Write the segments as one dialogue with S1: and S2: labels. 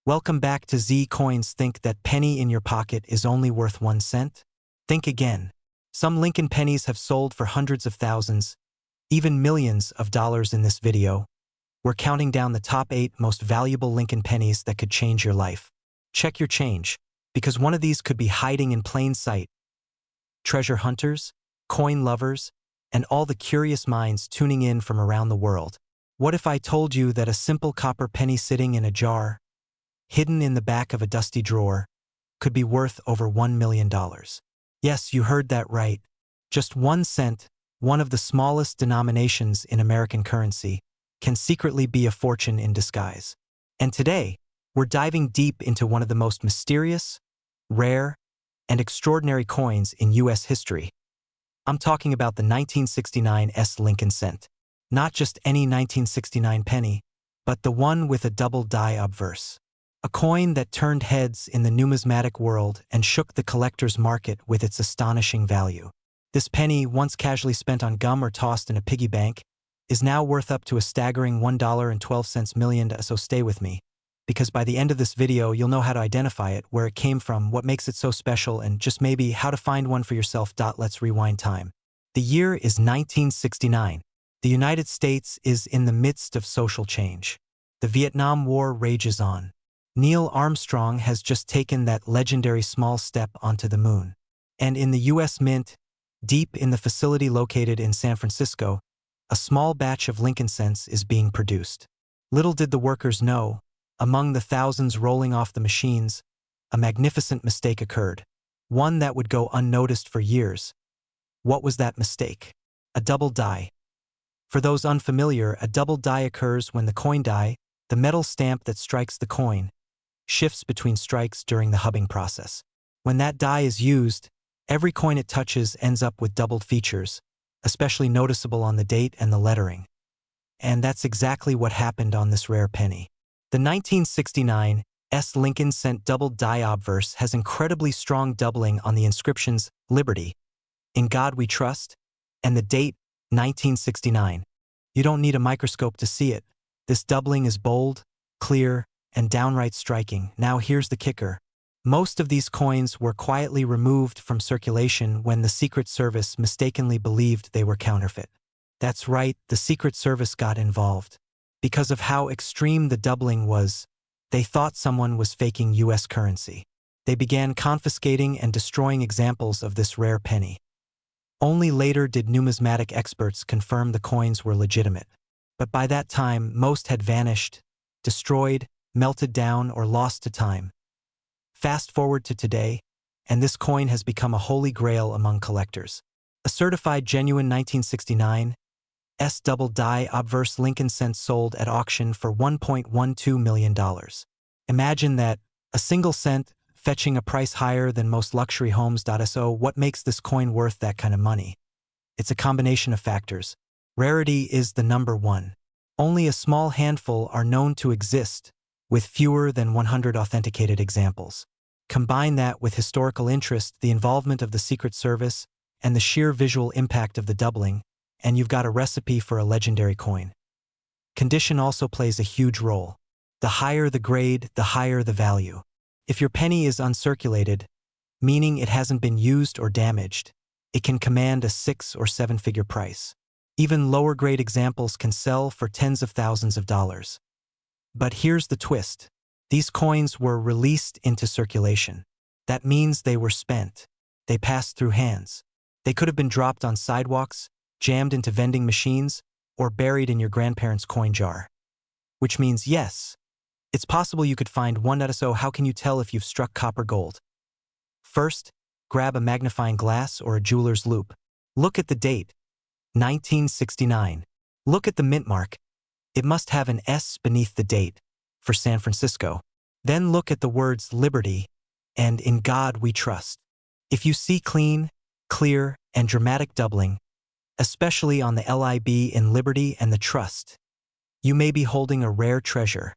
S1: Welcome back to Z Coins. Think that penny in your pocket is only worth 1 cent? Think again. Some Lincoln pennies have sold for hundreds of thousands, even millions of dollars in this video. We're counting down the top 8 most valuable Lincoln pennies that could change your life. Check your change, because one of these could be hiding in plain sight. Treasure hunters, coin lovers, and all the curious minds tuning in from around the world. What if I told you that a simple copper penny sitting in a jar, hidden in the back of a dusty drawer, could be worth over $1 million? Yes, you heard that right. Just 1 cent, one of the smallest denominations in American currency, can secretly be a fortune in disguise. And today, we're diving deep into one of the most mysterious, rare, and extraordinary coins in U.S. history. I'm talking about the 1969 Lincoln cent. Not just any 1969 penny, but the one with a double die obverse. A coin that turned heads in the numismatic world and shook the collector's market with its astonishing value. This penny, once casually spent on gum or tossed in a piggy bank, is now worth up to a staggering $1.12 million. So stay with me, because by the end of this video you'll know how to identify it, where it came from, what makes it so special, and just maybe how to find one for yourself. Let's rewind time. The year is 1969. The United States is in the midst of social change. The Vietnam War rages on. Neil Armstrong has just taken that legendary small step onto the moon. And in the U.S. Mint, deep in the facility located in San Francisco, a small batch of Lincoln cents is being produced. Little did the workers know, among the thousands rolling off the machines, a magnificent mistake occurred, one that would go unnoticed for years. What was that mistake? A double die. For those unfamiliar, a double die occurs when the coin die, the metal stamp that strikes the coin, shifts between strikes during the hubbing process. When that die is used, every coin it touches ends up with doubled features, especially noticeable on the date and the lettering. And that's exactly what happened on this rare penny. The 1969 Lincoln cent double die obverse has incredibly strong doubling on the inscriptions "Liberty," "In God We Trust," and the date 1969. You don't need a microscope to see it. This doubling is bold, clear, and downright striking. Now here's the kicker. Most of these coins were quietly removed from circulation when the Secret Service mistakenly believed they were counterfeit. That's right, the Secret Service got involved. Because of how extreme the doubling was, they thought someone was faking U.S. currency. They began confiscating and destroying examples of this rare penny. Only later did numismatic experts confirm the coins were legitimate. But by that time, most had vanished, destroyed, melted down, or lost to time. Fast forward to today, and this coin has become a holy grail among collectors. A certified genuine 1969 double die obverse Lincoln cent sold at auction for $1.12 million. Imagine that, a single cent fetching a price higher than most luxury homes. So what makes this coin worth that kind of money? It's a combination of factors. Rarity is the number one. Only a small handful are known to exist, with fewer than 100 authenticated examples. Combine that with historical interest, the involvement of the Secret Service, and the sheer visual impact of the doubling, and you've got a recipe for a legendary coin. Condition also plays a huge role. The higher the grade, the higher the value. If your penny is uncirculated, meaning it hasn't been used or damaged, it can command a 6- or 7-figure price. Even lower grade examples can sell for tens of thousands of dollars. But here's the twist. These coins were released into circulation. That means they were spent. They passed through hands. They could have been dropped on sidewalks, jammed into vending machines, or buried in your grandparents' coin jar. Which means, yes, it's possible you could find one. So how can you tell if you've struck copper gold? First, grab a magnifying glass or a jeweler's loupe. Look at the date, 1969. Look at the mint mark. It must have an S beneath the date, for San Francisco. Then look at the words "Liberty" and "In God We Trust." If you see clean, clear, and dramatic doubling, especially on the LIB in Liberty and the Trust, you may be holding a rare treasure.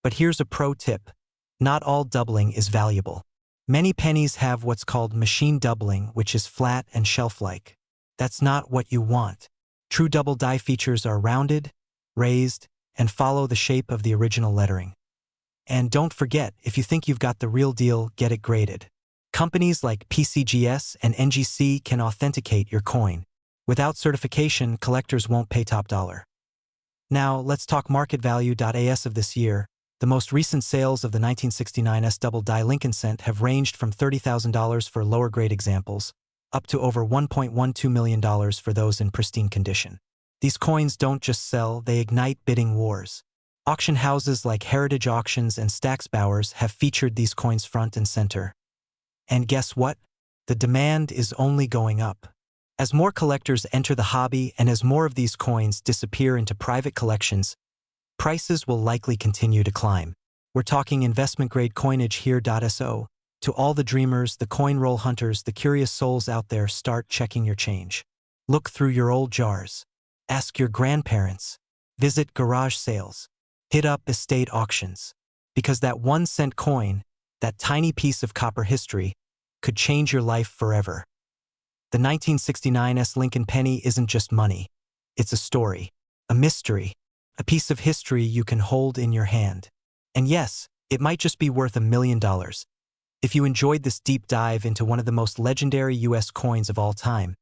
S1: But here's a pro tip. Not all doubling is valuable. Many pennies have what's called machine doubling, which is flat and shelf-like. That's not what you want. True double die features are rounded, raised, and follow the shape of the original lettering. And don't forget, if you think you've got the real deal, get it graded. Companies like PCGS and NGC can authenticate your coin. Without certification, collectors won't pay top dollar. Now, let's talk market value.as of this year. The most recent sales of the 1969s double-die Lincoln cent have ranged from $30,000 for lower-grade examples, up to over $1.12 million for those in pristine condition. These coins don't just sell, they ignite bidding wars. Auction houses like Heritage Auctions and Stack's Bowers have featured these coins front and center. And guess what? The demand is only going up. As more collectors enter the hobby and as more of these coins disappear into private collections, prices will likely continue to climb. We're talking investment-grade coinage here. So, to all the dreamers, the coin roll hunters, the curious souls out there, start checking your change. Look through your old jars. Ask your grandparents. Visit garage sales. Hit up estate auctions. Because that 1-cent coin, that tiny piece of copper history, could change your life forever. The 1969s Lincoln penny isn't just money. It's a story, a mystery, a piece of history you can hold in your hand. And yes, it might just be worth $1 million. If you enjoyed this deep dive into one of the most legendary US coins of all time,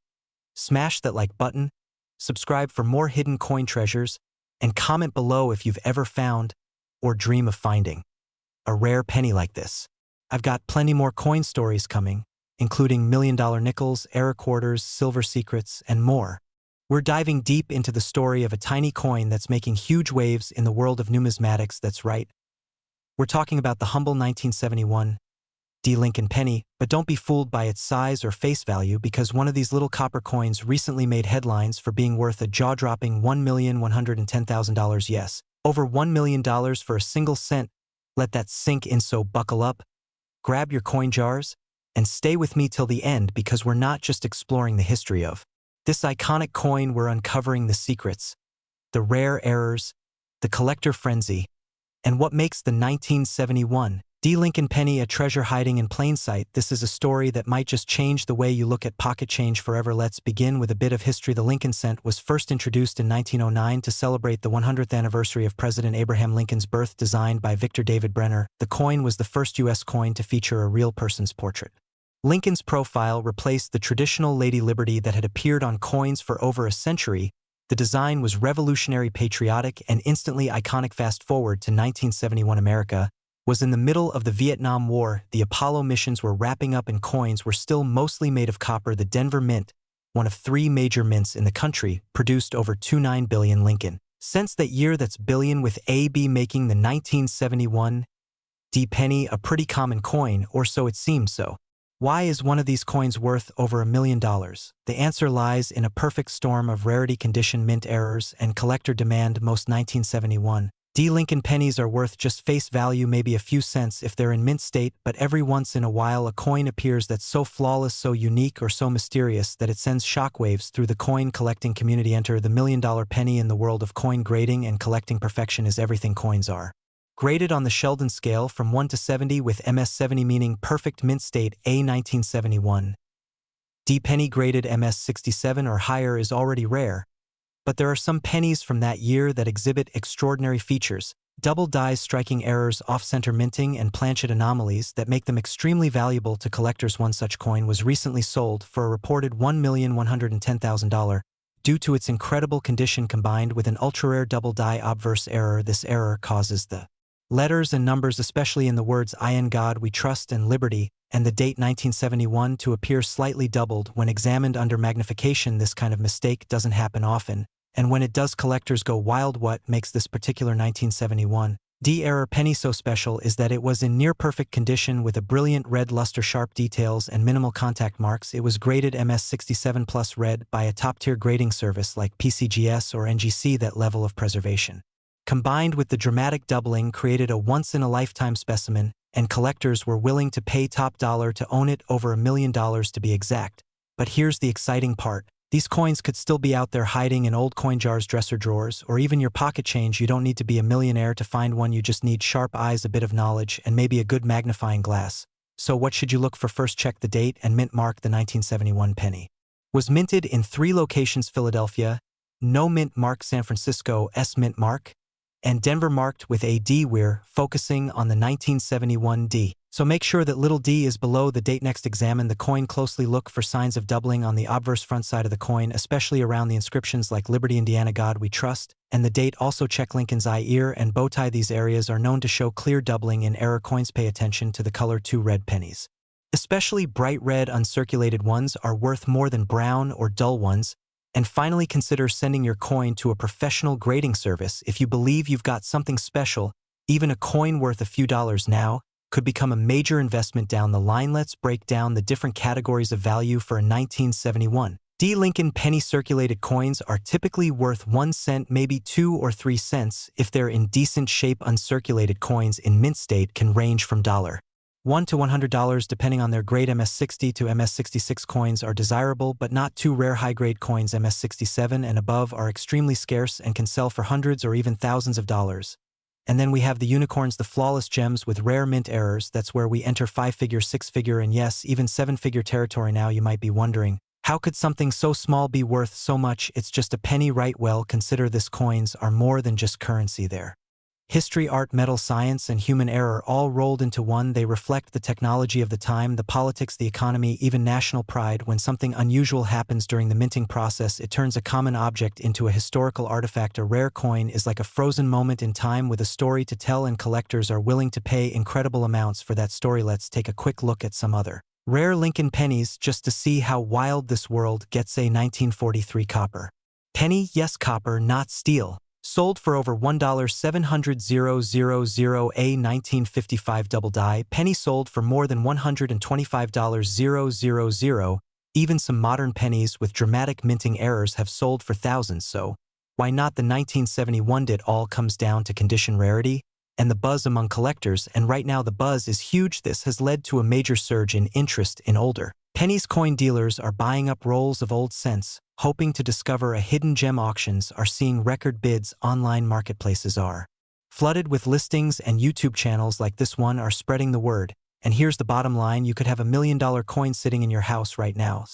S1: smash that like button, subscribe for more hidden coin treasures, and comment below if you've ever found, or dream of finding, a rare penny like this. I've got plenty more coin stories coming, including $1 million nickels, error quarters, silver secrets, and more. We're diving deep into the story of a tiny coin that's making huge waves in the world of numismatics. That's right. We're talking about the humble 1971 D. Lincoln penny, but don't be fooled by its size or face value, because one of these little copper coins recently made headlines for being worth a jaw-dropping $1,110,000. Yes, over $1 million for a single cent. Let that sink in, so buckle up, grab your coin jars, and stay with me till the end, because we're not just exploring the history of this iconic coin, we're uncovering the secrets, the rare errors, the collector frenzy, and what makes the 1971 D. Lincoln penny a treasure hiding in plain sight. This is a story that might just change the way you look at pocket change forever. Let's begin with a bit of history. The Lincoln cent was first introduced in 1909 to celebrate the 100th anniversary of President Abraham Lincoln's birth. Designed by Victor David Brenner, the coin was the first U.S. coin to feature a real person's portrait. Lincoln's profile replaced the traditional Lady Liberty that had appeared on coins for over a century. The design was revolutionary, patriotic, and instantly iconic. Fast forward to 1971. America was in the middle of the Vietnam War. The Apollo missions were wrapping up and coins were still mostly made of copper. The Denver Mint, one of 3 major mints in the country, produced over 29 billion Lincoln cents that year. That's billion with a B, making the 1971 D penny a pretty common coin, or so it seems. So, why is one of these coins worth over $1 million? The answer lies in a perfect storm of rarity, condition, mint errors, and collector demand. Most 1971 D. Lincoln pennies are worth just face value, maybe a few cents if they're in mint state, but every once in a while a coin appears that's so flawless, so unique, or so mysterious that it sends shockwaves through the coin collecting community. Enter the $1 million penny. In the world of coin grading and collecting, perfection is everything. Coins are graded on the Sheldon scale from 1 to 70, with MS 70 meaning perfect mint state. A 1971 D penny graded MS 67 or higher is already rare. But there are some pennies from that year that exhibit extraordinary features, double dies, striking errors, off-center minting, and planchet anomalies that make them extremely valuable to collectors. One such coin was recently sold for a reported $1,110,000 due to its incredible condition combined with an ultra-rare double die obverse error. This error causes the letters and numbers, especially in the words "I in God We Trust" and "Liberty," and the date 1971 to appear slightly doubled when examined under magnification. This kind of mistake doesn't happen often, and when it does, collectors go wild. What makes this particular 1971 D error penny so special is that it was in near-perfect condition with a brilliant red luster, sharp details, and minimal contact marks. It was graded MS 67 plus red by a top-tier grading service like PCGS or NGC. That level of preservation, combined with the dramatic doubling, created a once-in-a-lifetime specimen, and collectors were willing to pay top dollar to own it, over $1 million to be exact. But here's the exciting part. These coins could still be out there hiding in old coin jars, dresser drawers, or even your pocket change. You don't need to be a millionaire to find one. You just need sharp eyes, a bit of knowledge, and maybe a good magnifying glass. So what should you look for? First, check the date and mint mark. The 1971 penny was minted in 3 locations: Philadelphia, no mint mark; San Francisco, S mint mark; and Denver marked with a D. We're focusing on the 1971 D. So make sure that little d is below the date. Next, examine the coin closely. Look for signs of doubling on the obverse front side of the coin, especially around the inscriptions like Liberty, Indiana, God We Trust, and the date. Also check Lincoln's eye, ear, and bow tie. These areas are known to show clear doubling in error coins. Pay attention to the color. 2 red pennies. Especially bright red uncirculated ones are worth more than brown or dull ones. And finally, consider sending your coin to a professional grading service if you believe you've got something special. Even a coin worth a few dollars now could become a major investment down the line. Let's break down the different categories of value for a 1971 D. Lincoln penny. Circulated coins are typically worth 1 cent, maybe 2 or 3 cents if they're in decent shape. Uncirculated coins in mint state can range from $1 to $100 depending on their grade. MS-60 to MS-66 coins are desirable but not too rare. High-grade coins MS-67 and above are extremely scarce and can sell for hundreds or even thousands of dollars. And then we have the unicorns, the flawless gems with rare mint errors. That's where we enter 5-figure, 6-figure, and yes, even 7-figure territory. Now you might be wondering, how could something so small be worth so much? It's just a penny, right? Well, consider this: coins are more than just currency. They're history, art, metal, science, and human error all rolled into one. They reflect the technology of the time, the politics, the economy, even national pride. When something unusual happens during the minting process, it turns a common object into a historical artifact. A rare coin is like a frozen moment in time with a story to tell, and collectors are willing to pay incredible amounts for that story. Let's take a quick look at some other rare Lincoln pennies just to see how wild this world gets. A 1943 copper penny. Yes, copper, not steel. Sold for over $1,700,000. A 1955 double die penny sold for more than $125,000. Even some modern pennies with dramatic minting errors have sold for thousands, so why not the 1971? It all comes down to condition, rarity, and the buzz among collectors, and right now the buzz is huge. This has led to a major surge in interest in older pennies. Coin dealers are buying up rolls of old cents, hoping to discover a hidden gem. Auctions are seeing record bids. Online marketplaces are flooded with listings, and YouTube channels like this one are spreading the word. And here's the bottom line: you could have $1 million coin sitting in your house right now.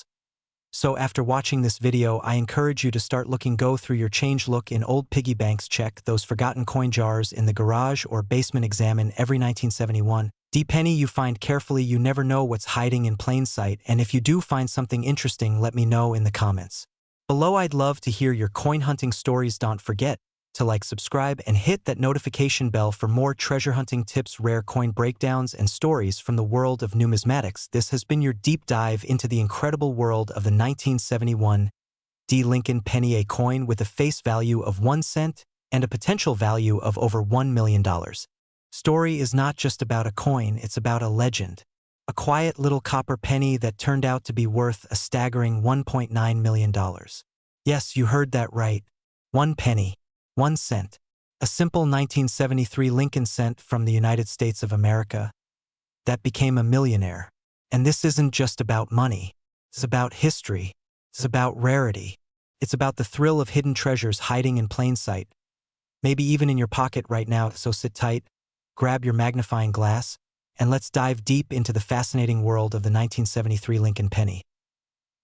S1: So after watching this video, I encourage you to start looking. Go through your change, look in old piggy banks, check those forgotten coin jars in the garage or basement, examine every 1971 D penny you find carefully. You never know what's hiding in plain sight, and if you do find something interesting, let me know in the comments below. I'd love to hear your coin hunting stories. Don't forget to like, subscribe, and hit that notification bell for more treasure hunting tips, rare coin breakdowns, and stories from the world of numismatics. This has been your deep dive into the incredible world of the 1971 D. Lincoln penny, a coin with a face value of 1 cent and a potential value of over $1 million. Story is not just about a coin, it's about a legend. A quiet little copper penny that turned out to be worth a staggering $1.9 million. Yes, you heard that right. 1 penny, 1 cent. A simple 1973 Lincoln cent from the United States of America that became a millionaire. And this isn't just about money. It's about history. It's about rarity. It's about the thrill of hidden treasures hiding in plain sight. Maybe even in your pocket right now, so sit tight, grab your magnifying glass, and let's dive deep into the fascinating world of the 1973 Lincoln penny.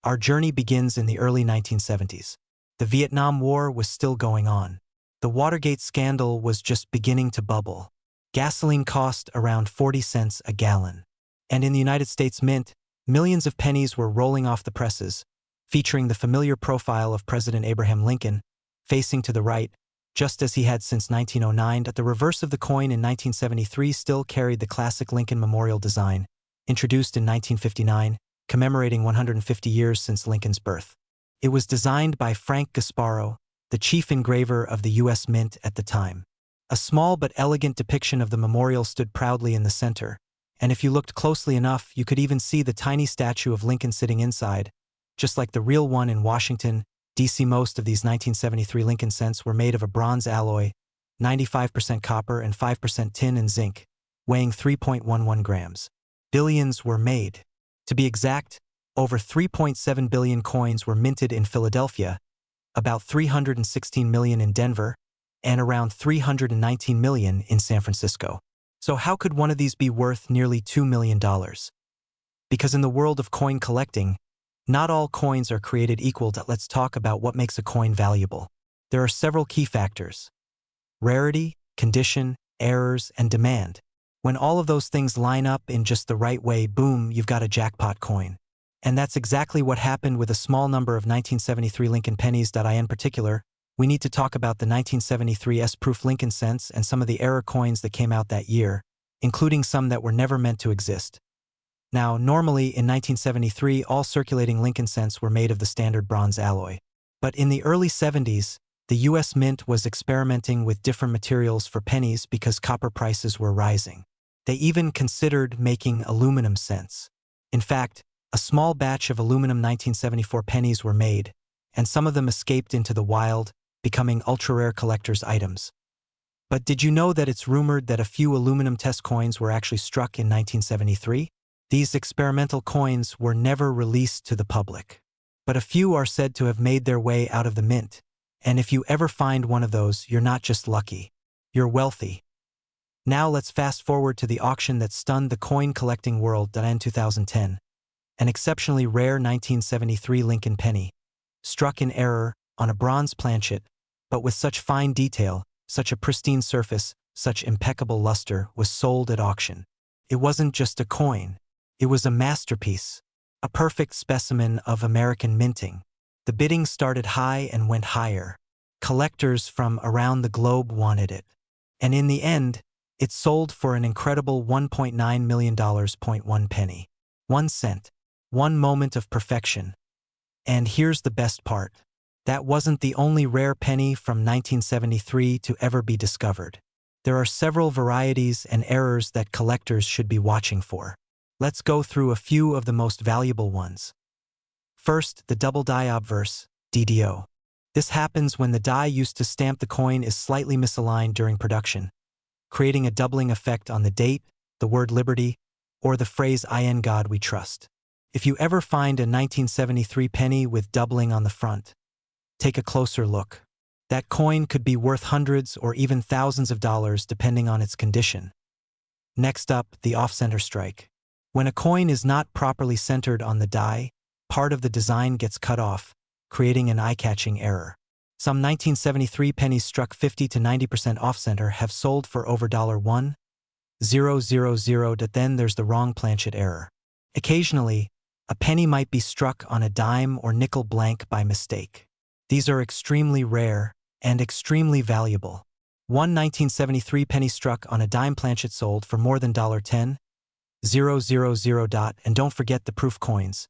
S1: Our journey begins in the early 1970s. The Vietnam War was still going on. The Watergate scandal was just beginning to bubble. Gasoline cost around 40 cents a gallon. And in the United States Mint, millions of pennies were rolling off the presses, featuring the familiar profile of President Abraham Lincoln, facing to the right, just as he had since 1909. At the reverse of the coin in 1973 still carried the classic Lincoln Memorial design, introduced in 1959, commemorating 150 years since Lincoln's birth. It was designed by Frank Gasparo, the chief engraver of the U.S. Mint at the time. A small but elegant depiction of the memorial stood proudly in the center, and if you looked closely enough, you could even see the tiny statue of Lincoln sitting inside, just like the real one in Washington, D.C. Most of these 1973 Lincoln cents were made of a bronze alloy, 95% copper and 5% tin and zinc, weighing 3.11 grams. Billions were made. To be exact, over 3.7 billion coins were minted in Philadelphia, about 316 million in Denver, and around 319 million in San Francisco. So how could one of these be worth nearly $2 million? Because in the world of coin collecting, not all coins are created equal. Let's talk about what makes a coin valuable. There are several key factors. rarity, condition, errors, and demand. When all of those things line up in just the right way, boom, you've got a jackpot coin. And that's exactly what happened with a small number of 1973 Lincoln pennies. In particular, we need to talk about the 1973 S-proof Lincoln cents and some of the error coins that came out that year, including some that were never meant to exist. Now, normally in 1973, all circulating Lincoln cents were made of the standard bronze alloy. But in the early 70s, the U.S. Mint was experimenting with different materials for pennies because copper prices were rising. They even considered making aluminum cents. In fact, a small batch of aluminum 1974 pennies were made, and some of them escaped into the wild, becoming ultra-rare collector's items. But did you know that it's rumored that a few aluminum test coins were actually struck in 1973? These experimental coins were never released to the public. But a few are said to have made their way out of the mint, and if you ever find one of those, you're not just lucky, you're wealthy. Now let's fast forward to the auction that stunned the coin collecting world in 2010. An exceptionally rare 1973 Lincoln penny, struck in error on a bronze planchet, but with such fine detail, such a pristine surface, such impeccable luster, was sold at auction. It wasn't just a coin, it was a masterpiece, a perfect specimen of American minting. The bidding started high and went higher. Collectors from around the globe wanted it. And in the end, it sold for an incredible $1.9 million. 1 penny. 1 cent. One moment of perfection. And here's the best part. That wasn't the only rare penny from 1973 to ever be discovered. There are several varieties and errors that collectors should be watching for. Let's go through a few of the most valuable ones. First, the double die obverse, DDO. This happens when the die used to stamp the coin is slightly misaligned during production, creating a doubling effect on the date, the word liberty, or the phrase "In God we trust." If you ever find a 1973 penny with doubling on the front, take a closer look. That coin could be worth hundreds or even thousands of dollars depending on its condition. Next up, the off-center strike. When a coin is not properly centered on the die, part of the design gets cut off, creating an eye-catching error. Some 1973 pennies struck 50 to 90% off-center have sold for over $1,000. Then there's the wrong planchet error. Occasionally, a penny might be struck on a dime or nickel blank by mistake. These are extremely rare and extremely valuable. One 1973 penny struck on a dime planchet sold for more than $10,000. And don't forget the proof coins,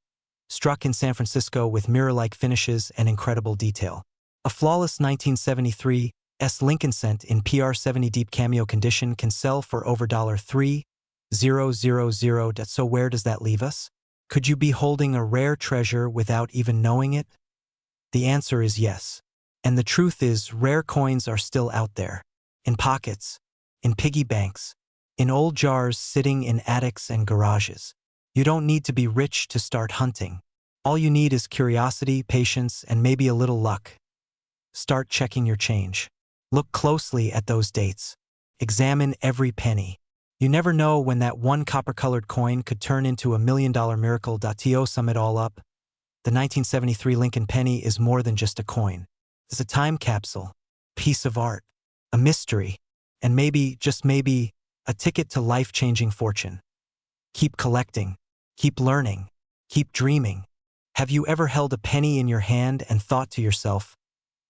S1: struck in San Francisco with mirror-like finishes and incredible detail. A flawless 1973 S Lincoln cent in PR70 deep cameo condition can sell for over $3,000. So where does that leave us? Could you be holding a rare treasure without even knowing it? The answer is yes. And the truth is, rare coins are still out there. In pockets, in piggy banks, in old jars sitting in attics and garages. You don't need to be rich to start hunting. All you need is curiosity, patience, and maybe a little luck. Start checking your change. Look closely at those dates. Examine every penny. You never know when that one copper-colored coin could turn into $1 million miracle. To sum it all up, the 1973 Lincoln penny is more than just a coin. It's a time capsule, piece of art, a mystery, and maybe, just maybe, a ticket to life-changing fortune. Keep collecting, keep learning, keep dreaming. Have you ever held a penny in your hand and thought to yourself,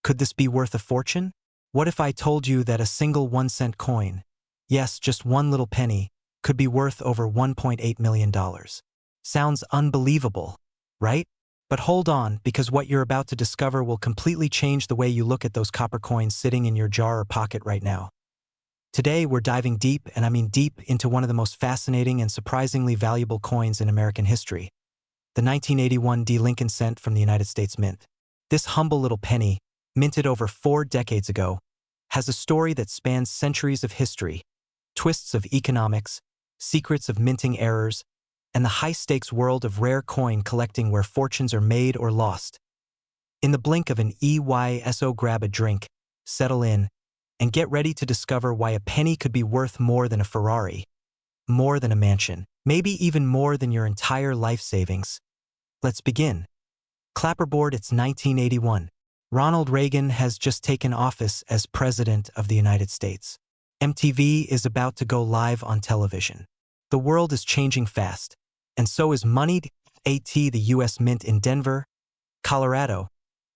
S1: could this be worth a fortune? What if I told you that a single 1-cent coin, yes, just one little penny, could be worth over $1.8 million? Sounds unbelievable, right? But hold on, because what you're about to discover will completely change the way you look at those copper coins sitting in your jar or pocket right now. Today, we're diving deep, and I mean deep, into one of the most fascinating and surprisingly valuable coins in American history, the 1981 D. Lincoln cent from the United States Mint. This humble little penny, minted over 4 decades ago, has a story that spans centuries of history, twists of economics, secrets of minting errors, and the high-stakes world of rare coin collecting where fortunes are made or lost. In the blink of an EYSO, grab a drink, settle in, and get ready to discover why a penny could be worth more than a Ferrari, more than a mansion, maybe even more than your entire life savings. Let's begin. Clapperboard, it's 1981. Ronald Reagan has just taken office as President of the United States. MTV is about to go live on television. The world is changing fast, and so is moneyed. The U.S. Mint in Denver, Colorado.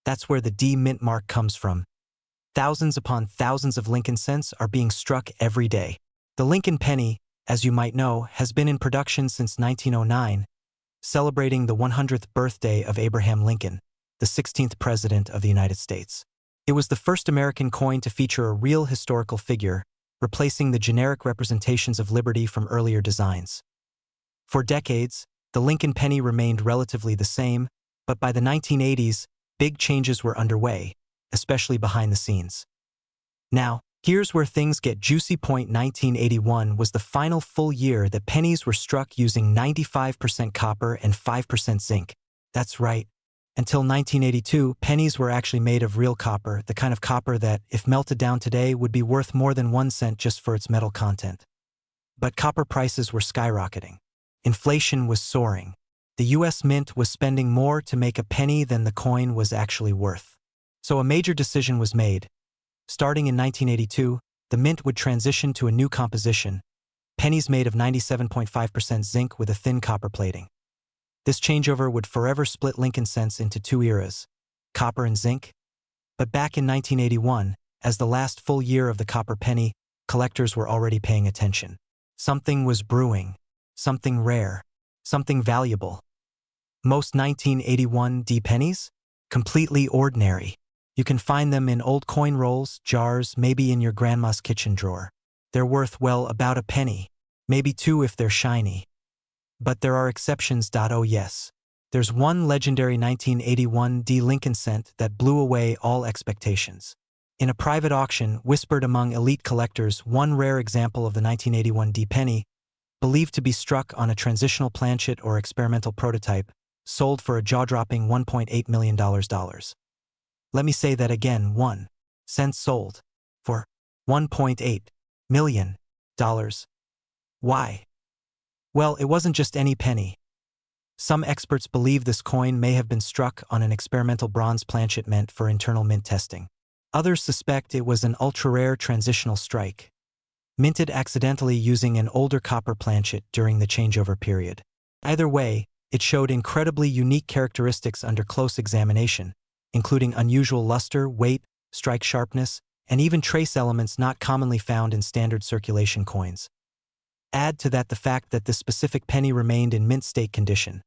S1: That's where the D mint mark comes from. Thousands upon thousands of Lincoln cents are being struck every day. The Lincoln penny, as you might know, has been in production since 1909, celebrating the 100th birthday of Abraham Lincoln, the 16th President of the United States. It was the first American coin to feature a real historical figure, replacing the generic representations of liberty from earlier designs. For decades, the Lincoln penny remained relatively the same, but by the 1980s, big changes were underway, especially behind the scenes. Now, here's where things get juicy. 1981 was the final full year that pennies were struck using 95% copper and 5% zinc. That's right. Until 1982, pennies were actually made of real copper, the kind of copper that, if melted down today, would be worth more than 1 cent just for its metal content. But copper prices were skyrocketing. Inflation was soaring. The U.S. Mint was spending more to make a penny than the coin was actually worth. So a major decision was made. Starting in 1982, the mint would transition to a new composition, pennies made of 97.5% zinc with a thin copper plating. This changeover would forever split Lincoln cents into two eras, copper and zinc. But back in 1981, as the last full year of the copper penny, collectors were already paying attention. Something was brewing, something rare, something valuable. Most 1981 D pennies? Completely ordinary. You can find them in old coin rolls, jars, maybe in your grandma's kitchen drawer. They're worth, well, about a penny, maybe two if they're shiny. But there are exceptions. Oh yes. There's one legendary 1981 D Lincoln cent that blew away all expectations. In a private auction whispered among elite collectors, one rare example of the 1981 D penny, believed to be struck on a transitional planchet or experimental prototype, sold for a jaw-dropping $1.8 million. Let me say that again, 1 cent sold for $1.8 million. Why? Well, it wasn't just any penny. Some experts believe this coin may have been struck on an experimental bronze planchet meant for internal mint testing. Others suspect it was an ultra-rare transitional strike, minted accidentally using an older copper planchet during the changeover period. Either way, it showed incredibly unique characteristics under close examination, including unusual luster, weight, strike sharpness, and even trace elements not commonly found in standard circulation coins. Add to that the fact that this specific penny remained in mint state condition,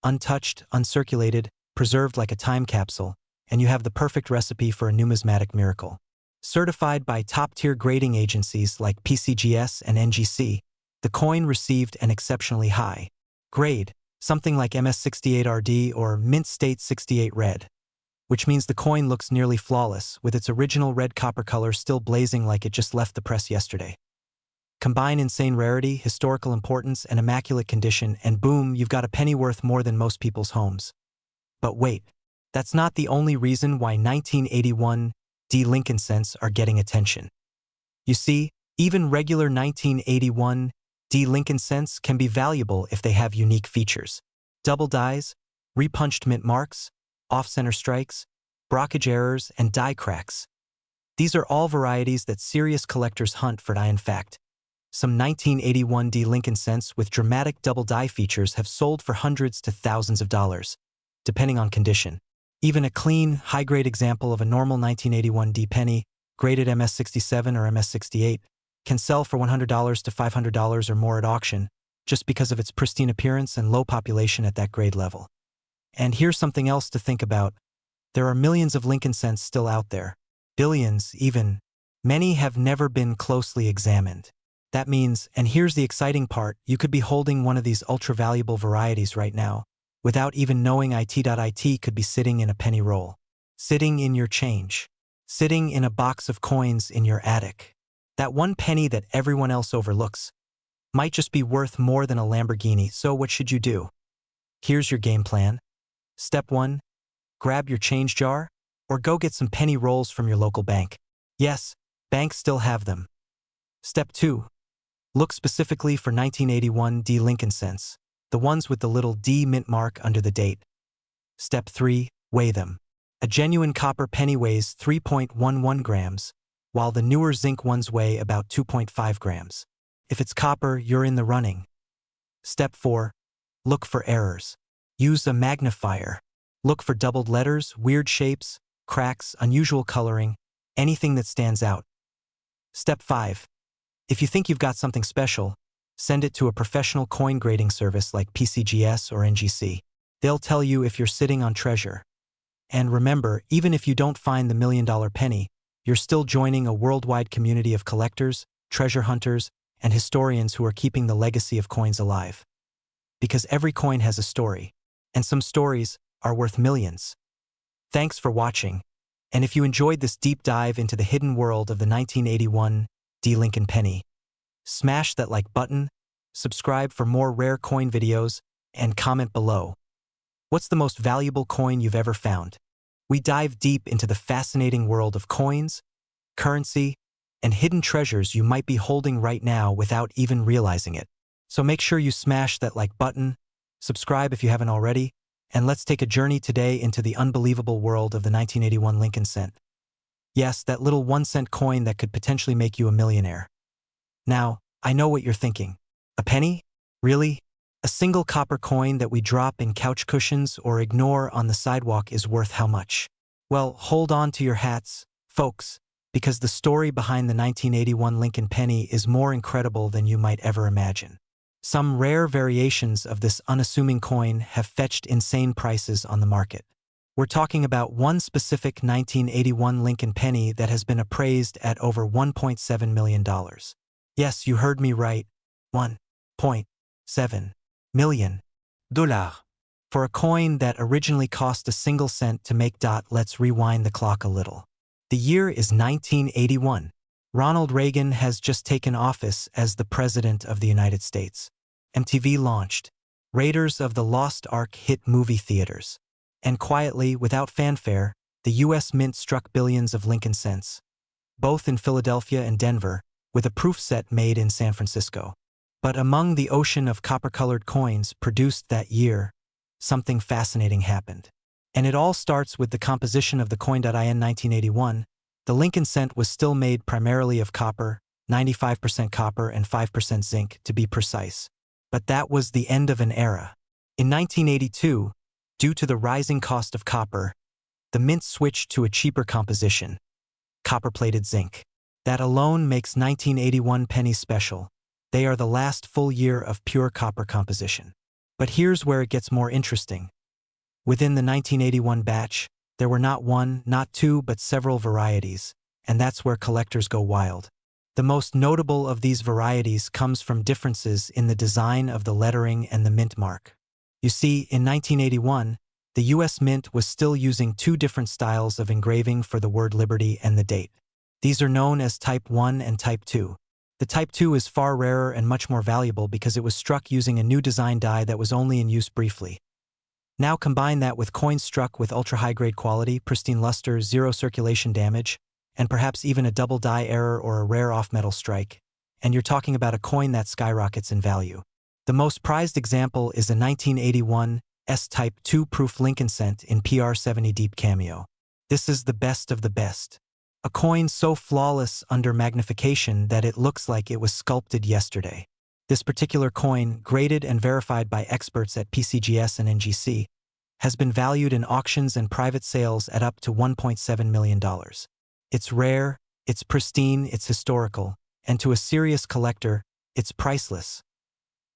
S1: untouched, uncirculated, preserved like a time capsule, and you have the perfect recipe for a numismatic miracle. Certified by top-tier grading agencies like PCGS and NGC, the coin received an exceptionally high grade, something like MS68RD or Mint State 68 Red, which means the coin looks nearly flawless, with its original red copper color still blazing like it just left the press yesterday. Combine insane rarity, historical importance, and immaculate condition, and boom, you've got a penny worth more than most people's homes. But wait, that's not the only reason why 1981 D Lincoln cents are getting attention. You see, even regular 1981 D Lincoln cents can be valuable if they have unique features. Double dies, repunched mint marks, off-center strikes, brockage errors, and die cracks. These are all varieties that serious collectors hunt for. In fact, some 1981 D Lincoln cents with dramatic double die features have sold for hundreds to thousands of dollars, depending on condition. Even a clean, high-grade example of a normal 1981 D penny, graded MS67 or MS68, can sell for $100 to $500 or more at auction, just because of its pristine appearance and low population at that grade level. And here's something else to think about. There are millions of Lincoln cents still out there. Billions, even. Many have never been closely examined. That means, and here's the exciting part, you could be holding one of these ultra-valuable varieties right now, without even knowing it could be sitting in a penny roll, sitting in your change, sitting in a box of coins in your attic. That one penny that everyone else overlooks might just be worth more than a Lamborghini. So what should you do? Here's your game plan. Step 1. Grab your change jar, or go get some penny rolls from your local bank. Yes, banks still have them. Step 2. Look specifically for 1981 D Lincoln cents, the ones with the little D mint mark under the date. Step 3. Weigh them. A genuine copper penny weighs 3.11 grams, while the newer zinc ones weigh about 2.5 grams. If it's copper, you're in the running. Step 4. Look for errors. Use a magnifier. Look for doubled letters, weird shapes, cracks, unusual coloring, anything that stands out. Step 5. If you think you've got something special, send it to a professional coin grading service like PCGS or NGC. They'll tell you if you're sitting on treasure. And remember, even if you don't find the $1,000,000 penny, you're still joining a worldwide community of collectors, treasure hunters, and historians who are keeping the legacy of coins alive. Because every coin has a story, and some stories are worth millions. Thanks for watching, and if you enjoyed this deep dive into the hidden world of the 1981 D. Lincoln penny, smash that like button, subscribe for more rare coin videos, and comment below. What's the most valuable coin you've ever found? We dive deep into the fascinating world of coins, currency, and hidden treasures you might be holding right now without even realizing it. So make sure you smash that like button, subscribe if you haven't already, and let's take a journey today into the unbelievable world of the 1981 Lincoln cent. Yes, that little 1-cent coin that could potentially make you a millionaire. Now, I know what you're thinking. A penny? Really? A single copper coin that we drop in couch cushions or ignore on the sidewalk is worth how much? Well, hold on to your hats, folks, because the story behind the 1981 Lincoln penny is more incredible than you might ever imagine. Some rare variations of this unassuming coin have fetched insane prices on the market. We're talking about one specific 1981 Lincoln penny that has been appraised at over $1.7 million. Yes, you heard me right, $1.7 million. For a coin that originally cost a single cent to make. Let's rewind the clock a little. The year is 1981. Ronald Reagan has just taken office as the President of the United States. MTV launched. Raiders of the Lost Ark hit movie theaters. And quietly, without fanfare, the U.S. Mint struck billions of Lincoln cents, both in Philadelphia and Denver, with a proof set made in San Francisco. But among the ocean of copper-colored coins produced that year, something fascinating happened. And it all starts with the composition of the coin. In 1981, the Lincoln cent was still made primarily of copper, 95% copper and 5% zinc, to be precise. But that was the end of an era. In 1982, due to the rising cost of copper, the mint switched to a cheaper composition, copper-plated zinc. That alone makes 1981 pennies special. They are the last full year of pure copper composition. But here's where it gets more interesting. Within the 1981 batch, there were not one, not two, but several varieties, and that's where collectors go wild. The most notable of these varieties comes from differences in the design of the lettering and the mint mark. You see, in 1981, the U.S. Mint was still using two different styles of engraving for the word liberty and the date. These are known as Type 1 and Type 2. The Type 2 is far rarer and much more valuable because it was struck using a new design die that was only in use briefly. Now combine that with coins struck with ultra-high-grade quality, pristine luster, zero circulation damage, and perhaps even a double die error or a rare off-metal strike, and you're talking about a coin that skyrockets in value. The most prized example is a 1981 S-Type 2 proof Lincoln cent in PR70 Deep Cameo. This is the best of the best. A coin so flawless under magnification that it looks like it was sculpted yesterday. This particular coin, graded and verified by experts at PCGS and NGC, has been valued in auctions and private sales at up to $1.7 million. It's rare, it's pristine, it's historical, and to a serious collector, it's priceless.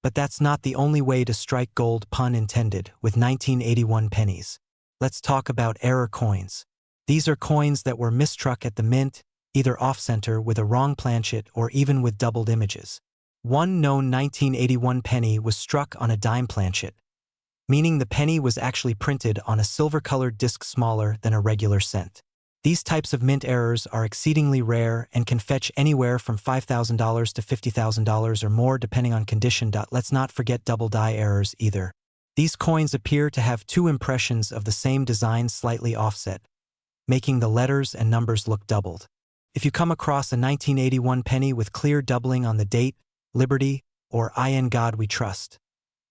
S1: But that's not the only way to strike gold, pun intended, with 1981 pennies. Let's talk about error coins. These are coins that were mistruck at the mint, either off-center with a wrong planchet or even with doubled images. One known 1981 penny was struck on a dime planchet, meaning the penny was actually printed on a silver-colored disc smaller than a regular cent. These types of mint errors are exceedingly rare and can fetch anywhere from $5,000 to $50,000 or more depending on condition. Let's not forget double die errors either. These coins appear to have two impressions of the same design slightly offset, making the letters and numbers look doubled. If you come across a 1981 penny with clear doubling on the date, liberty, or in God we trust,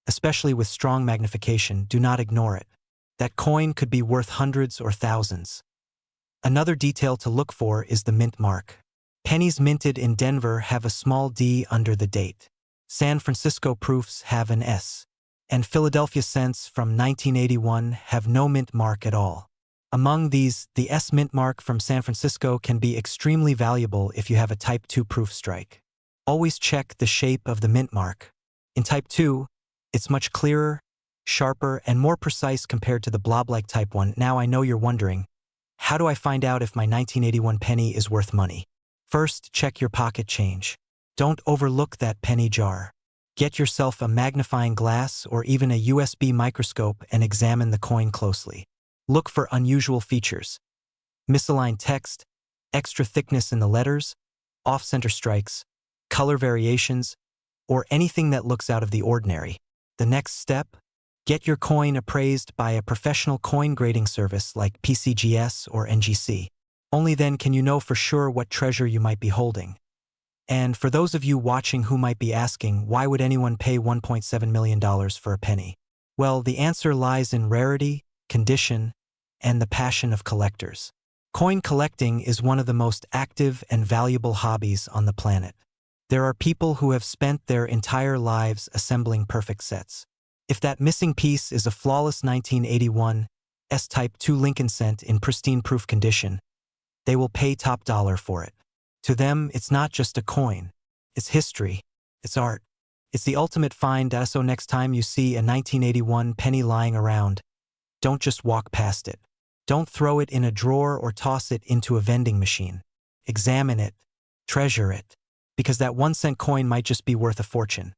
S1: especially with strong magnification, do not ignore it. That coin could be worth hundreds or thousands. Another detail to look for is the mint mark. Pennies minted in Denver have a small D under the date. San Francisco proofs have an S. And Philadelphia cents from 1981 have no mint mark at all. Among these, the S mint mark from San Francisco can be extremely valuable if you have a Type 2 proof strike. Always check the shape of the mint mark. In Type 2, it's much clearer, sharper, and more precise compared to the blob-like Type 1. Now I know you're wondering, how do I find out if my 1981 penny is worth money? First, check your pocket change. Don't overlook that penny jar. Get yourself a magnifying glass or even a USB microscope and examine the coin closely. Look for unusual features. Misaligned text, extra thickness in the letters, off-center strikes, color variations, or anything that looks out of the ordinary. The next step? Get your coin appraised by a professional coin grading service like PCGS or NGC. Only then can you know for sure what treasure you might be holding. And for those of you watching who might be asking, why would anyone pay $1.7 million for a penny? Well, the answer lies in rarity, condition, and the passion of collectors. Coin collecting is one of the most active and valuable hobbies on the planet. There are people who have spent their entire lives assembling perfect sets. If that missing piece is a flawless 1981 S-Type 2 Lincoln cent in pristine proof condition, they will pay top dollar for it. To them, it's not just a coin. It's history. It's art. It's the ultimate find. So next time you see a 1981 penny lying around, don't just walk past it. Don't throw it in a drawer or toss it into a vending machine. Examine it. Treasure it. Because that 1-cent coin might just be worth a fortune.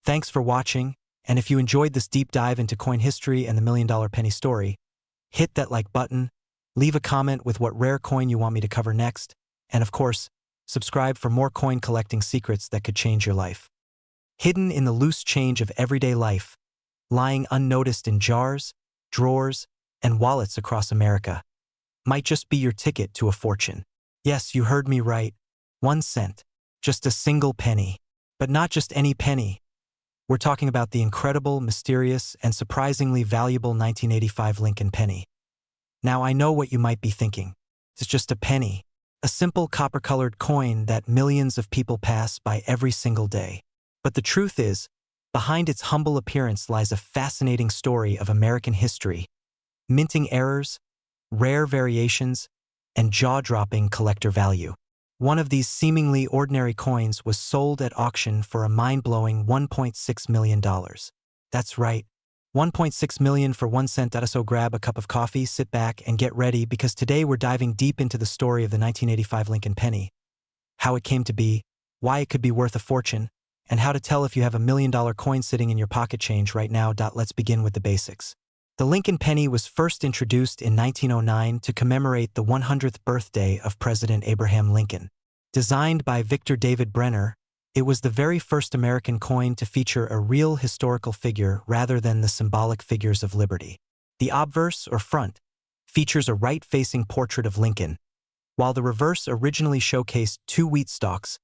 S1: Thanks for watching, and if you enjoyed this deep dive into coin history and the $1 million penny story, hit that like button, leave a comment with what rare coin you want me to cover next, and of course, subscribe for more coin collecting secrets that could change your life. Hidden in the loose change of everyday life, lying unnoticed in jars, drawers, and wallets across America, might just be your ticket to a fortune. Yes, you heard me right. 1 cent. Just a single penny. But not just any penny. We're talking about the incredible, mysterious, and surprisingly valuable 1985 Lincoln penny. Now I know what you might be thinking. It's just a penny. A simple copper-colored coin that millions of people pass by every single day. But the truth is, behind its humble appearance lies a fascinating story of American history, minting errors, rare variations, and jaw-dropping collector value. One of these seemingly ordinary coins was sold at auction for a mind-blowing $1.6 million. That's right, $1.6 million for 1 cent. So grab a cup of coffee, sit back, and get ready because today we're diving deep into the story of the 1985 Lincoln penny, how it came to be, why it could be worth a fortune, and how to tell if you have a $1 million coin sitting in your pocket change right now. Let's begin with the basics. The Lincoln penny was first introduced in 1909 to commemorate the 100th birthday of President Abraham Lincoln. Designed by Victor David Brenner, it was the very first American coin to feature a real historical figure rather than the symbolic figures of liberty. The obverse, or front, features a right-facing portrait of Lincoln, while the reverse originally showcased 2 wheat stalks,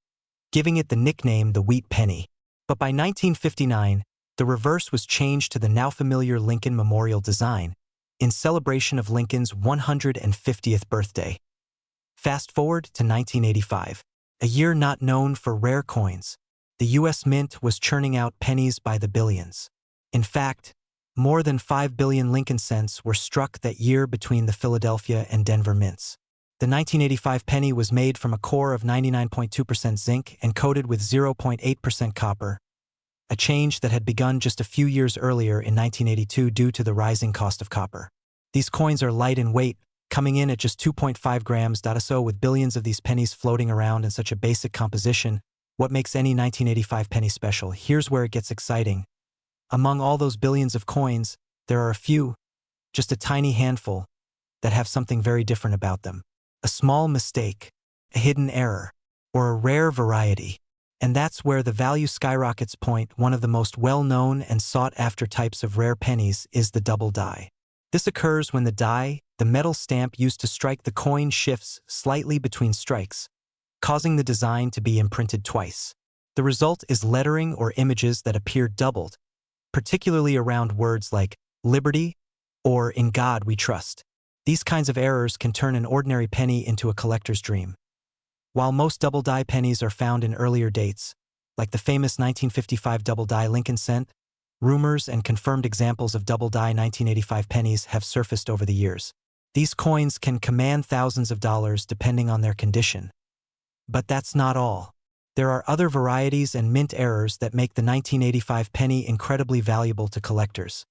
S1: giving it the nickname the Wheat Penny. But by 1959, the reverse was changed to the now familiar Lincoln Memorial design, in celebration of Lincoln's 150th birthday. Fast forward to 1985, a year not known for rare coins. The U.S. Mint was churning out pennies by the billions. In fact, more than 5 billion Lincoln cents were struck that year between the Philadelphia and Denver mints. The 1985 penny was made from a core of 99.2% zinc and coated with 0.8% copper, a change that had begun just a few years earlier in 1982 due to the rising cost of copper. These coins are light in weight, coming in at just 2.5 grams. So with billions of these pennies floating around in such a basic composition, what makes any 1985 penny special? Here's where it gets exciting. Among all those billions of coins, there are a few, just a tiny handful, that have something very different about them. A small mistake, a hidden error, or a rare variety. And that's where the value skyrockets. One of the most well-known and sought-after types of rare pennies is the double die. This occurs when the die, the metal stamp used to strike the coin, shifts slightly between strikes, causing the design to be imprinted twice. The result is lettering or images that appear doubled, particularly around words like liberty, or "In God we trust." These kinds of errors can turn an ordinary penny into a collector's dream. While most double-die pennies are found in earlier dates, like the famous 1955 double-die Lincoln cent, rumors and confirmed examples of double-die 1985 pennies have surfaced over the years. These coins can command thousands of dollars depending on their condition. But that's not all. There are other varieties and mint errors that make the 1985 penny incredibly valuable to collectors.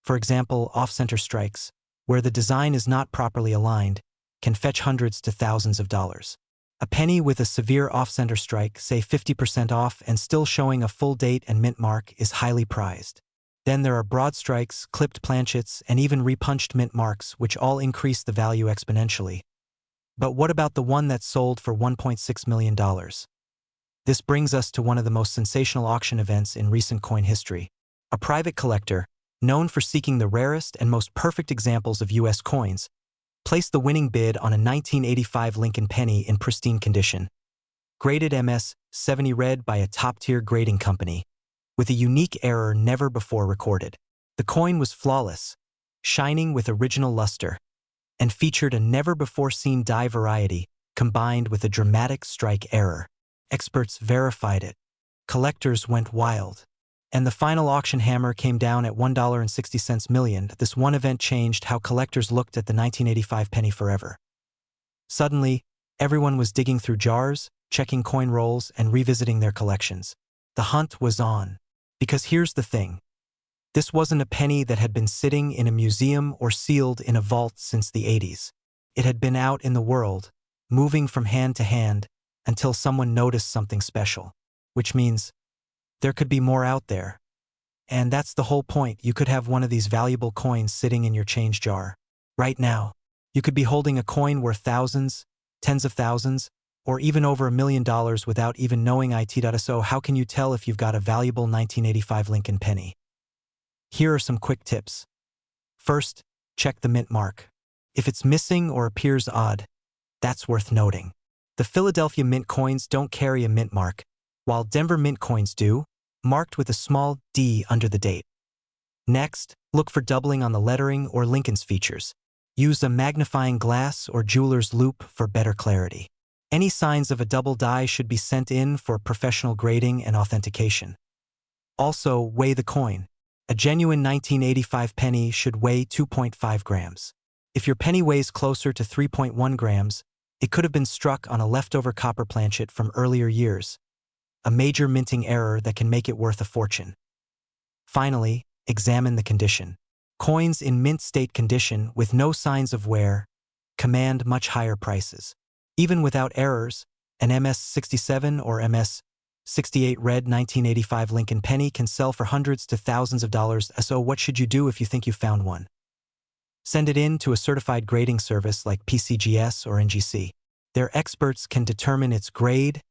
S1: For example, off-center strikes, where the design is not properly aligned, can fetch hundreds to thousands of dollars. A penny with a severe off-center strike, say 50% off and still showing a full date and mint mark, is highly prized. Then there are broad strikes, clipped planchets, and even repunched mint marks, which all increase the value exponentially. But what about the one that sold for $1.6 million? This brings us to one of the most sensational auction events in recent coin history. A private collector, known for seeking the rarest and most perfect examples of U.S. coins, placed the winning bid on a 1985 Lincoln penny in pristine condition, graded MS 70 red by a top-tier grading company, with a unique error never before recorded. The coin was flawless, shining with original luster, and featured a never-before-seen die variety combined with a dramatic strike error. Experts verified it. Collectors went wild. And the final auction hammer came down at $1.60 million. This one event changed how collectors looked at the 1985 penny forever. Suddenly, everyone was digging through jars, checking coin rolls, and revisiting their collections. The hunt was on. Because here's the thing. This wasn't a penny that had been sitting in a museum or sealed in a vault since the 80s. It had been out in the world, moving from hand to hand, until someone noticed something special. Which means there could be more out there. And that's the whole point. You could have one of these valuable coins sitting in your change jar. Right now, you could be holding a coin worth thousands, tens of thousands, or even over $1 million without even knowing it. So how can you tell if you've got a valuable 1985 Lincoln penny? Here are some quick tips. First, check the mint mark. If it's missing or appears odd, that's worth noting. The Philadelphia Mint coins don't carry a mint mark, while Denver Mint coins do, marked with a small D under the date. Next, look for doubling on the lettering or Lincoln's features. Use a magnifying glass or jeweler's loupe for better clarity. Any signs of a double die should be sent in for professional grading and authentication. Also, weigh the coin. A genuine 1985 penny should weigh 2.5 grams. If your penny weighs closer to 3.1 grams, it could have been struck on a leftover copper planchet from earlier years, a major minting error that can make it worth a fortune. Finally, examine the condition. Coins in mint state condition with no signs of wear command much higher prices. Even without errors, an MS-67 or MS-68 red 1985 Lincoln penny can sell for hundreds to thousands of dollars. So what should you do if you think you found one? Send it in to a certified grading service like PCGS or NGC. Their experts can determine its grade,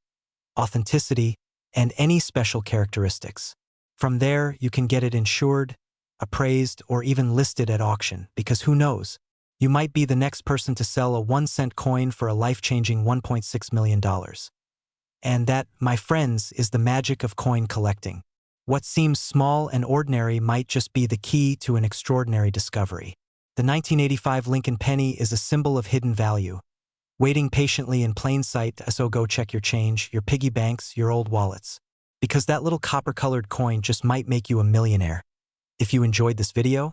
S1: authenticity, and any special characteristics. From there, you can get it insured, appraised, or even listed at auction, because who knows, you might be the next person to sell a 1-cent coin for a life-changing $1.6 million. And that, my friends, is the magic of coin collecting. What seems small and ordinary might just be the key to an extraordinary discovery. The 1985 Lincoln penny is a symbol of hidden value, waiting patiently in plain sight. So go check your change, your piggy banks, your old wallets, because that little copper-colored coin just might make you a millionaire. If you enjoyed this video,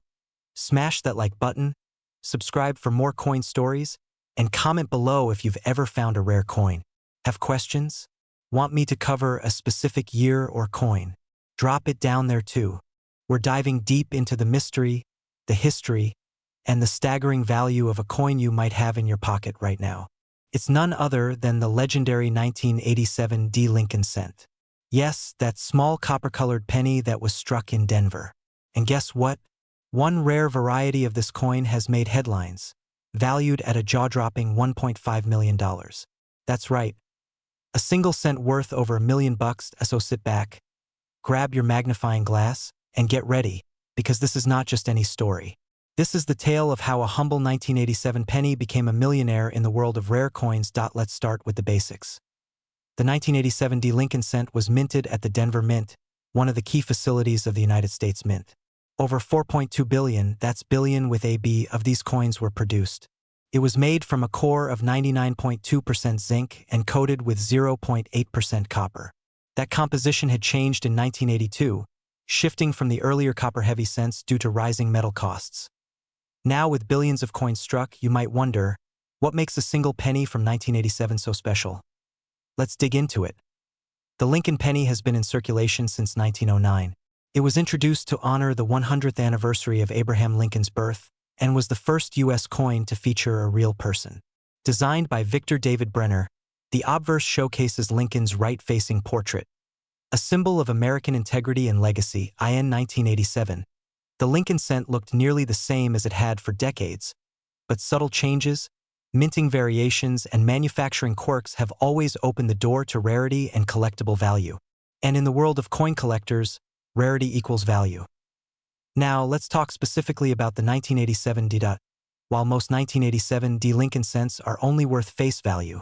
S1: smash that like button, subscribe for more coin stories, and comment below if you've ever found a rare coin. Have questions? Want me to cover a specific year or coin? Drop it down there too. We're diving deep into the mystery, the history, and the staggering value of a coin you might have in your pocket right now. It's none other than the legendary 1987 D. Lincoln cent. Yes, that small copper-colored penny that was struck in Denver. And guess what? One rare variety of this coin has made headlines, valued at a jaw-dropping $1.5 million. That's right, a single cent worth over $1 million. So sit back, grab your magnifying glass, and get ready, because this is not just any story. This is the tale of how a humble 1987 penny became a millionaire in the world of rare coins. Let's start with the basics. The 1987 D. Lincoln cent was minted at the Denver Mint, one of the key facilities of the United States Mint. Over 4.2 billion, that's billion with a B, of these coins were produced. It was made from a core of 99.2% zinc and coated with 0.8% copper. That composition had changed in 1982, shifting from the earlier copper-heavy cents due to rising metal costs. Now, with billions of coins struck, you might wonder, what makes a single penny from 1987 so special? Let's dig into it. The Lincoln penny has been in circulation since 1909. It was introduced to honor the 100th anniversary of Abraham Lincoln's birth and was the first U.S. coin to feature a real person. Designed by Victor David Brenner, the obverse showcases Lincoln's right-facing portrait, a symbol of American integrity and legacy. In 1987, the Lincoln cent looked nearly the same as it had for decades, but subtle changes, minting variations, and manufacturing quirks have always opened the door to rarity and collectible value. And in the world of coin collectors, rarity equals value. Now, let's talk specifically about the 1987 D. While most 1987 D Lincoln cents are only worth face value,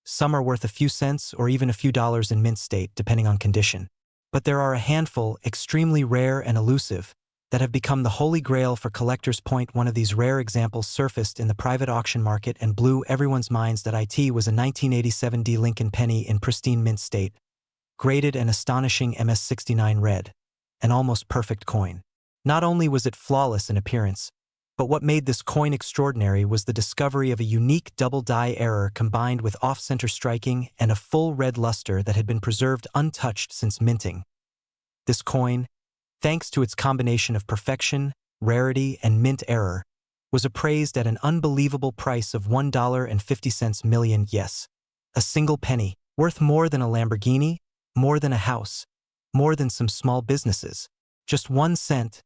S1: some are worth a few cents or even a few dollars in mint state, depending on condition. But there are a handful, extremely rare and elusive, that have become the holy grail for collectors. One of these rare examples surfaced in the private auction market and blew everyone's minds. It was a 1987 D Lincoln penny in pristine mint state, graded an astonishing MS69 red, an almost perfect coin. Not only was it flawless in appearance, but what made this coin extraordinary was the discovery of a unique double die error combined with off-center striking and a full red luster that had been preserved untouched since minting. This coin, thanks to its combination of perfection, rarity, and mint error, was appraised at an unbelievable price of $1.50 million. Yes, a single penny, worth more than a Lamborghini, more than a house, more than some small businesses. Just 1 cent,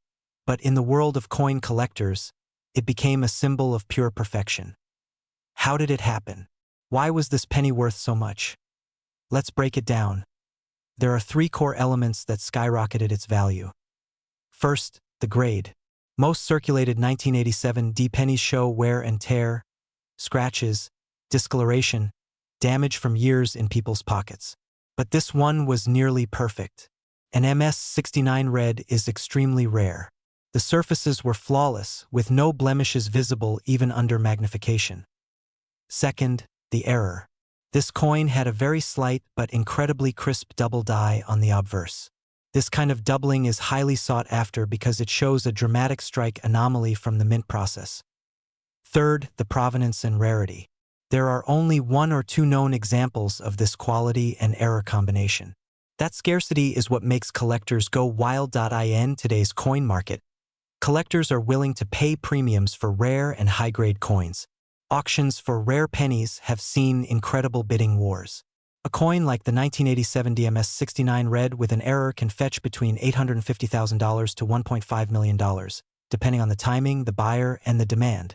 S1: but in the world of coin collectors, it became a symbol of pure perfection. How did it happen? Why was this penny worth so much? Let's break it down. There are 3 core elements that skyrocketed its value. First, the grade. Most circulated 1987 D pennies show wear and tear, scratches, discoloration, damage from years in people's pockets. But this one was nearly perfect. An MS69 red is extremely rare. The surfaces were flawless, with no blemishes visible even under magnification. Second, the error. This coin had a very slight but incredibly crisp double die on the obverse. This kind of doubling is highly sought after because it shows a dramatic strike anomaly from the mint process. Third, the provenance and rarity. There are only 1 or 2 known examples of this quality and error combination. That scarcity is what makes collectors go wild. In today's coin market, collectors are willing to pay premiums for rare and high-grade coins. Auctions for rare pennies have seen incredible bidding wars. A coin like the 1987 MS69 red with an error can fetch between $850,000 to $1.5 million, depending on the timing, the buyer, and the demand.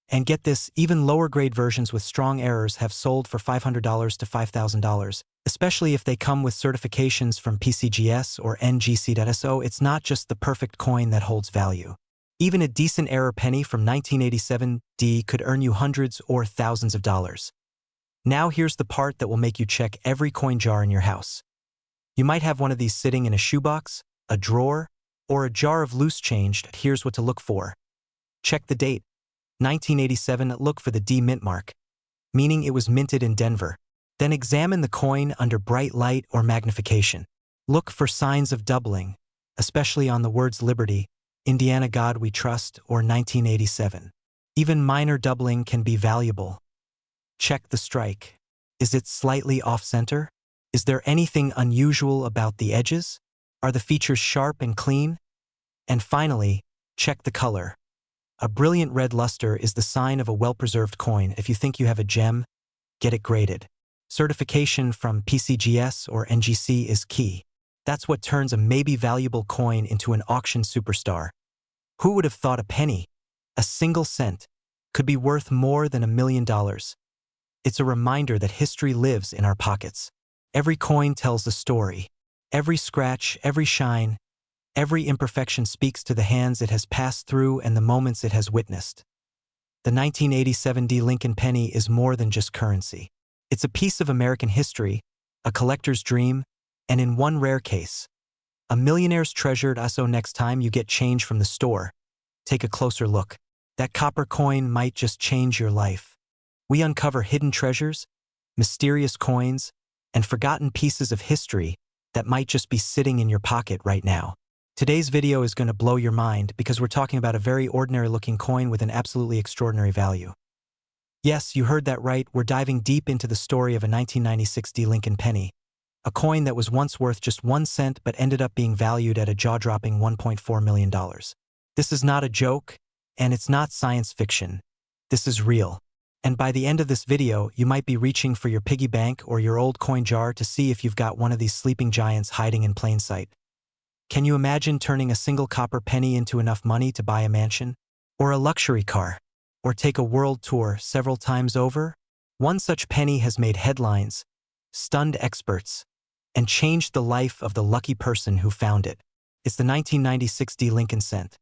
S1: And get this, even lower-grade versions with strong errors have sold for $500 to $5,000, especially if they come with certifications from PCGS or NGC.so. It's not just the perfect coin that holds value. Even a decent error penny from 1987 D could earn you hundreds or thousands of dollars. Now here's the part that will make you check every coin jar in your house. You might have one of these sitting in a shoebox, a drawer, or a jar of loose change. Here's what to look for. Check the date. 1987. Look for the D mint mark, meaning it was minted in Denver. Then examine the coin under bright light or magnification. Look for signs of doubling, especially on the words Liberty, Indiana God We Trust, or 1987. Even minor doubling can be valuable. Check the strike. Is it slightly off-center? Is there anything unusual about the edges? Are the features sharp and clean? And finally, check the color. A brilliant red luster is the sign of a well-preserved coin. If you think you have a gem, get it graded. Certification from PCGS or NGC is key. That's what turns a maybe valuable coin into an auction superstar. Who would have thought a penny, a single cent, could be worth more than $1 million? It's a reminder that history lives in our pockets. Every coin tells a story. Every scratch, every shine, every imperfection speaks to the hands it has passed through and the moments it has witnessed. The 1987 D Lincoln penny is more than just currency. It's a piece of American history, a collector's dream, and in one rare case, A millionaire's treasured. So next time you get change from the store, take a closer look. That copper coin might just change your life. We uncover hidden treasures, mysterious coins, and forgotten pieces of history that might just be sitting in your pocket right now. Today's video is going to blow your mind because we're talking about a very ordinary-looking coin with an absolutely extraordinary value. Yes, you heard that right. We're diving deep into the story of a 1996 D. Lincoln penny, a coin that was once worth just 1 cent but ended up being valued at a jaw-dropping $1.4 million. This is not a joke, and it's not science fiction. This is real. And by the end of this video, you might be reaching for your piggy bank or your old coin jar to see if you've got one of these sleeping giants hiding in plain sight. Can you imagine turning a single copper penny into enough money to buy a mansion? Or a luxury car? Or take a world tour several times over? One such penny has made headlines, stunned experts, and changed the life of the lucky person who found it. It's the 1996 D. Lincoln cent.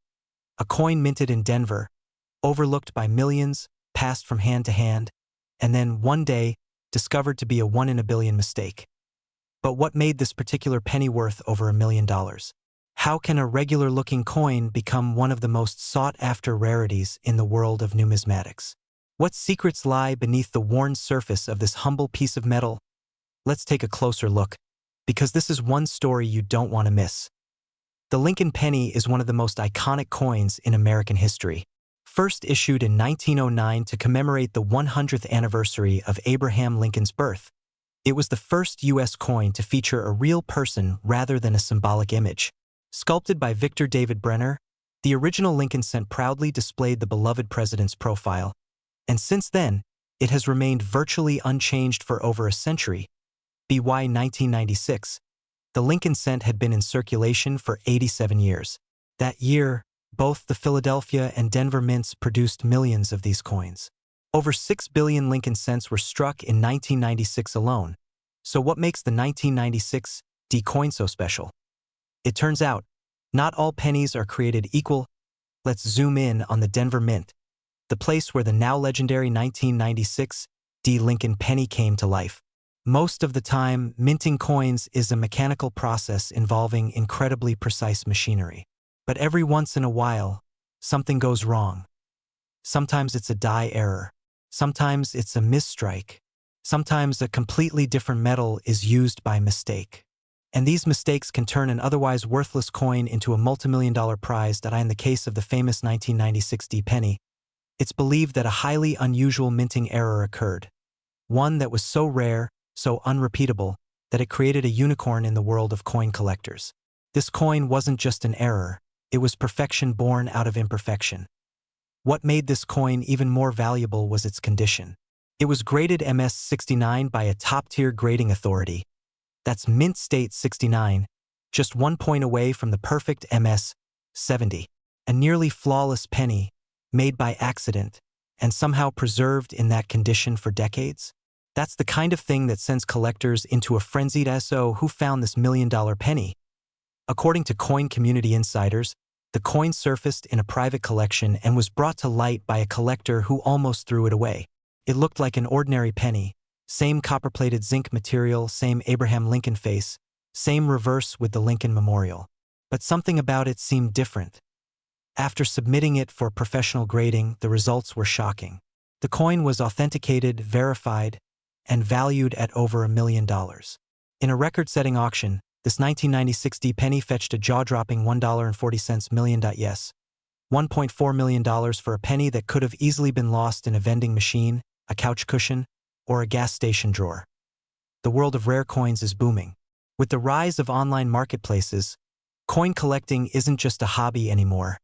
S1: A coin minted in Denver, overlooked by millions, passed from hand to hand, and then one day discovered to be a 1 in a billion mistake. But what made this particular penny worth over $1 million? How can a regular-looking coin become one of the most sought-after rarities in the world of numismatics? What secrets lie beneath the worn surface of this humble piece of metal? Let's take a closer look, because this is one story you don't want to miss. The Lincoln penny is one of the most iconic coins in American history. First issued in 1909 to commemorate the 100th anniversary of Abraham Lincoln's birth, it was the first U.S. coin to feature a real person rather than a symbolic image. Sculpted by Victor David Brenner, the original Lincoln cent proudly displayed the beloved president's profile, and since then, it has remained virtually unchanged for over a century. By 1996, the Lincoln cent had been in circulation for 87 years. That year, both the Philadelphia and Denver mints produced millions of these coins. Over 6 billion Lincoln cents were struck in 1996 alone. So what makes the 1996 D coin so special? It turns out, not all pennies are created equal. Let's zoom in on the Denver Mint, the place where the now legendary 1996 D Lincoln penny came to life. Most of the time, minting coins is a mechanical process involving incredibly precise machinery. But every once in a while, something goes wrong. Sometimes it's a die error. Sometimes it's a misstrike. Sometimes a completely different metal is used by mistake. And these mistakes can turn an otherwise worthless coin into a multimillion-dollar prize. In the case of the famous 1996 D penny, it's believed that a highly unusual minting error occurred. One that was so rare, so unrepeatable, that it created a unicorn in the world of coin collectors. This coin wasn't just an error, it was perfection born out of imperfection. What made this coin even more valuable was its condition. It was graded MS-69 by a top-tier grading authority. That's Mint State 69, just 1 point away from the perfect MS-70. A nearly flawless penny, made by accident, and somehow preserved in that condition for decades? That's the kind of thing that sends collectors into a frenzied SO. Who found this million-dollar penny? According to coin community insiders, the coin surfaced in a private collection and was brought to light by a collector who almost threw it away. It looked like an ordinary penny, same copper-plated zinc material, same Abraham Lincoln face, same reverse with the Lincoln Memorial. But something about it seemed different. After submitting it for professional grading, the results were shocking. The coin was authenticated, verified, and valued at over $1 million. In a record-setting auction, this 1996 D penny fetched a jaw-dropping $1.40 million. Yes, $1.4 million for a penny that could have easily been lost in a vending machine, a couch cushion, or a gas station drawer. The world of rare coins is booming. With the rise of online marketplaces, coin collecting isn't just a hobby anymore.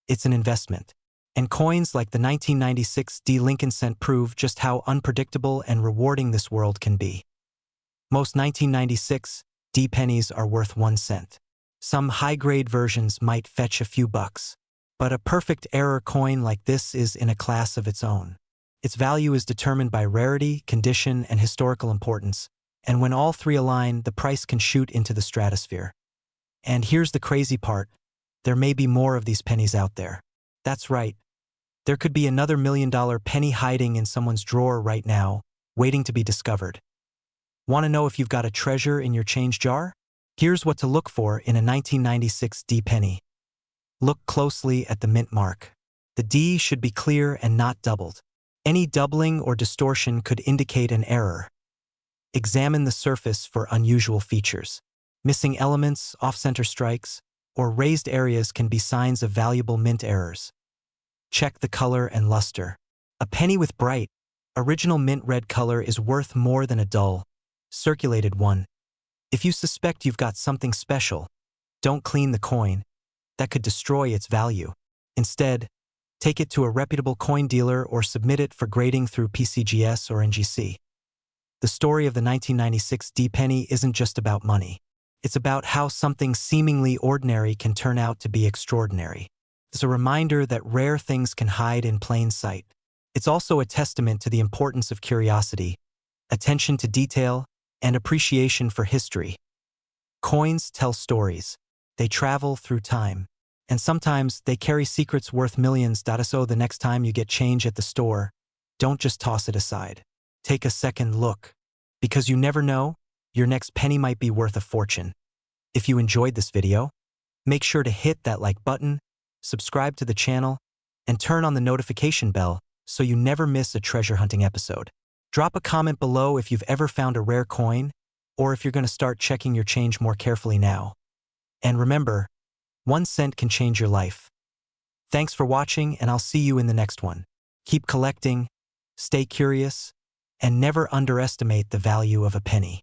S1: It's an investment. And coins like the 1996 D Lincoln cent prove just how unpredictable and rewarding this world can be. Most 1996 D pennies are worth 1 cent. Some high-grade versions might fetch a few bucks. But a perfect error coin like this is in a class of its own. Its value is determined by rarity, condition, and historical importance, and when all three align, the price can shoot into the stratosphere. And here's the crazy part. There may be more of these pennies out there. That's right. There could be another $1 million penny hiding in someone's drawer right now, waiting to be discovered. Want to know if you've got a treasure in your change jar? Here's what to look for in a 1996 D penny. Look closely at the mint mark. The D should be clear and not doubled. Any doubling or distortion could indicate an error. Examine the surface for unusual features. Missing elements, off-center strikes, or raised areas can be signs of valuable mint errors. Check the color and luster. A penny with bright, original mint red color is worth more than a dull, circulated one. If you suspect you've got something special, don't clean the coin. That could destroy its value. Instead, take it to a reputable coin dealer or submit it for grading through PCGS or NGC. The story of the 1996 D penny isn't just about money. It's about how something seemingly ordinary can turn out to be extraordinary. It's a reminder that rare things can hide in plain sight. It's also a testament to the importance of curiosity, attention to detail, and appreciation for history. Coins tell stories. They travel through time. And sometimes they carry secrets worth millions. So the next time you get change at the store, don't just toss it aside. Take a second look. Because you never know, your next penny might be worth a fortune. If you enjoyed this video, make sure to hit that like button, subscribe to the channel, and turn on the notification bell so you never miss a treasure hunting episode. Drop a comment below if you've ever found a rare coin, or if you're going to start checking your change more carefully now. And remember, 1 cent can change your life. Thanks for watching, and I'll see you in the next one. Keep collecting, stay curious, and never underestimate the value of a penny.